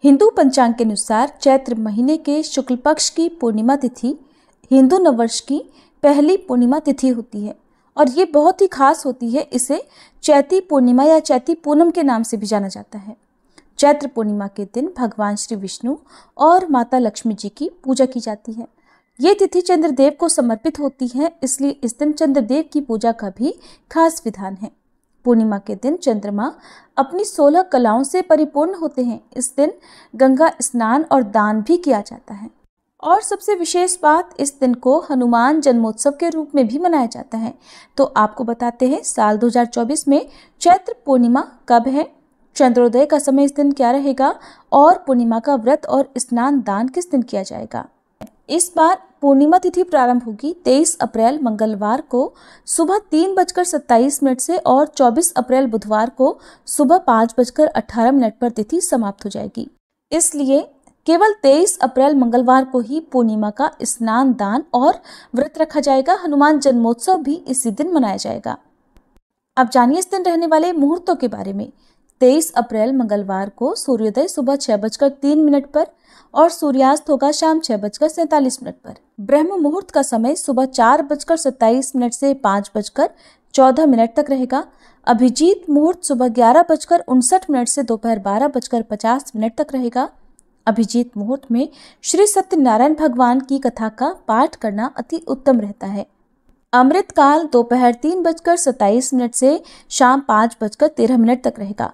हिंदू पंचांग के अनुसार चैत्र महीने के शुक्ल पक्ष की पूर्णिमा तिथि हिंदू नववर्ष की पहली पूर्णिमा तिथि होती है और ये बहुत ही खास होती है। इसे चैती पूर्णिमा या चैती पूनम के नाम से भी जाना जाता है। चैत्र पूर्णिमा के दिन भगवान श्री विष्णु और माता लक्ष्मी जी की पूजा की जाती है। ये तिथि चंद्रदेव को समर्पित होती है, इसलिए इस दिन चंद्रदेव की पूजा का भी खास विधान है। पूर्णिमा के दिन चंद्रमा अपनी 16 कलाओं से परिपूर्ण होते हैं। इस दिन गंगा स्नान और दान भी किया जाता है। और सबसे विशेष बात, इस दिन को हनुमान जन्मोत्सव के रूप में भी मनाया जाता है। तो आपको बताते हैं साल 2024 में चैत्र पूर्णिमा कब है, चंद्रोदय का समय इस दिन क्या रहेगा और पूर्णिमा का व्रत और स्नान दान किस दिन किया जाएगा। इस बार पूर्णिमा तिथि प्रारंभ होगी 23 अप्रैल मंगलवार को सुबह 3:27 से और 24 अप्रैल बुधवार को सुबह 5:18 पर तिथि समाप्त हो जाएगी। इसलिए केवल 23 अप्रैल मंगलवार को ही पूर्णिमा का स्नान दान और व्रत रखा जाएगा। हनुमान जन्मोत्सव भी इसी दिन मनाया जाएगा। अब जानिए इस दिन रहने वाले मुहूर्तों के बारे में। 23 अप्रैल मंगलवार को सूर्योदय सुबह 6:03 पर और सूर्यास्त होगा शाम 6:47 पर। ब्रह्म मुहूर्त का समय सुबह 4:27 से 5:14 तक रहेगा। अभिजीत मुहूर्त सुबह 11:59 से दोपहर 12:50 तक रहेगा। अभिजीत मुहूर्त में श्री सत्यनारायण भगवान की कथा का पाठ करना अति उत्तम रहता है। अमृत काल दोपहर 3:27 से शाम 5:13 तक रहेगा।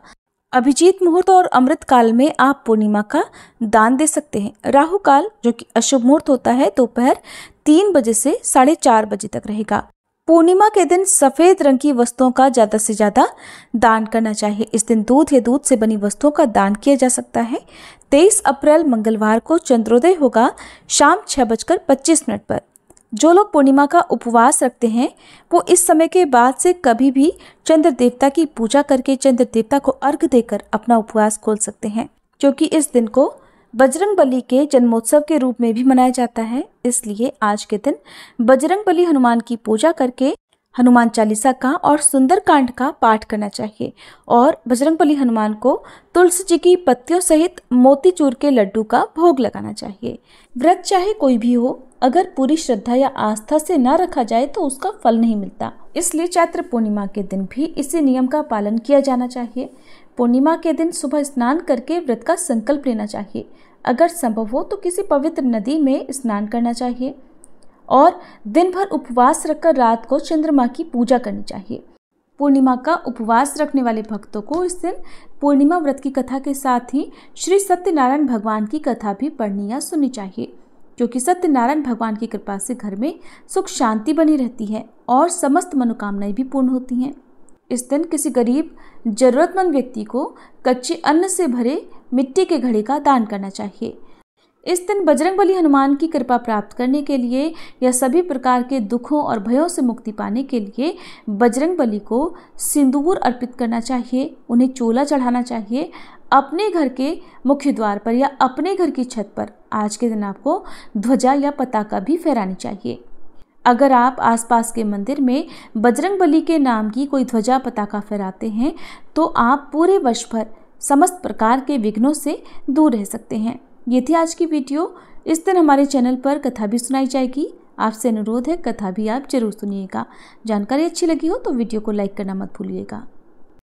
अभिजीत मुहूर्त और अमृत काल में आप पूर्णिमा का दान दे सकते हैं। राहु काल जो कि अशुभ मुहूर्त होता है दोपहर 3 बजे से 4:30 बजे तक रहेगा। पूर्णिमा के दिन सफेद रंग की वस्तुओं का ज्यादा से ज्यादा दान करना चाहिए। इस दिन दूध या दूध से बनी वस्तुओं का दान किया जा सकता है। 23 अप्रैल मंगलवार को चंद्रोदय होगा शाम 6:25 पर। जो लोग पूर्णिमा का उपवास रखते हैं वो इस समय के बाद से कभी भी चंद्र देवता की पूजा करके चंद्र देवता को अर्घ देकर अपना उपवास खोल सकते हैं, क्योंकि इस दिन को बजरंगबली के जन्मोत्सव के रूप में भी मनाया जाता है। इसलिए आज के दिन बजरंगबली हनुमान की पूजा करके हनुमान चालीसा का और सुंदरकांड का पाठ करना चाहिए और बजरंगबली हनुमान को तुलसी जी की पत्तियों सहित मोतीचूर के लड्डू का भोग लगाना चाहिए। व्रत चाहे कोई भी हो, अगर पूरी श्रद्धा या आस्था से न रखा जाए तो उसका फल नहीं मिलता। इसलिए चैत्र पूर्णिमा के दिन भी इसी नियम का पालन किया जाना चाहिए। पूर्णिमा के दिन सुबह स्नान करके व्रत का संकल्प लेना चाहिए। अगर संभव हो तो किसी पवित्र नदी में स्नान करना चाहिए और दिन भर उपवास रखकर रात को चंद्रमा की पूजा करनी चाहिए। पूर्णिमा का उपवास रखने वाले भक्तों को इस दिन पूर्णिमा व्रत की कथा के साथ ही श्री सत्यनारायण भगवान की कथा भी पढ़नी या सुननी चाहिए, क्योंकि सत्यनारायण भगवान की कृपा से घर में सुख शांति बनी रहती है और समस्त मनोकामनाएं भी पूर्ण होती हैं। इस दिन किसी गरीब जरूरतमंद व्यक्ति को कच्चे अन्न से भरे मिट्टी के घड़े का दान करना चाहिए। इस दिन बजरंगबली हनुमान की कृपा प्राप्त करने के लिए या सभी प्रकार के दुखों और भयों से मुक्ति पाने के लिए बजरंगबली को सिंदूर अर्पित करना चाहिए, उन्हें चोला चढ़ाना चाहिए। अपने घर के मुख्य द्वार पर या अपने घर की छत पर आज के दिन आपको ध्वजा या पताका भी फहरानी चाहिए। अगर आप आसपास के मंदिर में बजरंगबली के नाम की कोई ध्वजा पताका फहराते हैं तो आप पूरे वर्ष भर समस्त प्रकार के विघ्नों से दूर रह सकते हैं। ये थी आज की वीडियो। इस दिन हमारे चैनल पर कथा भी सुनाई जाएगी। आपसे अनुरोध है कथा भी आप जरूर सुनिएगा। जानकारी अच्छी लगी हो तो वीडियो को लाइक करना मत भूलिएगा।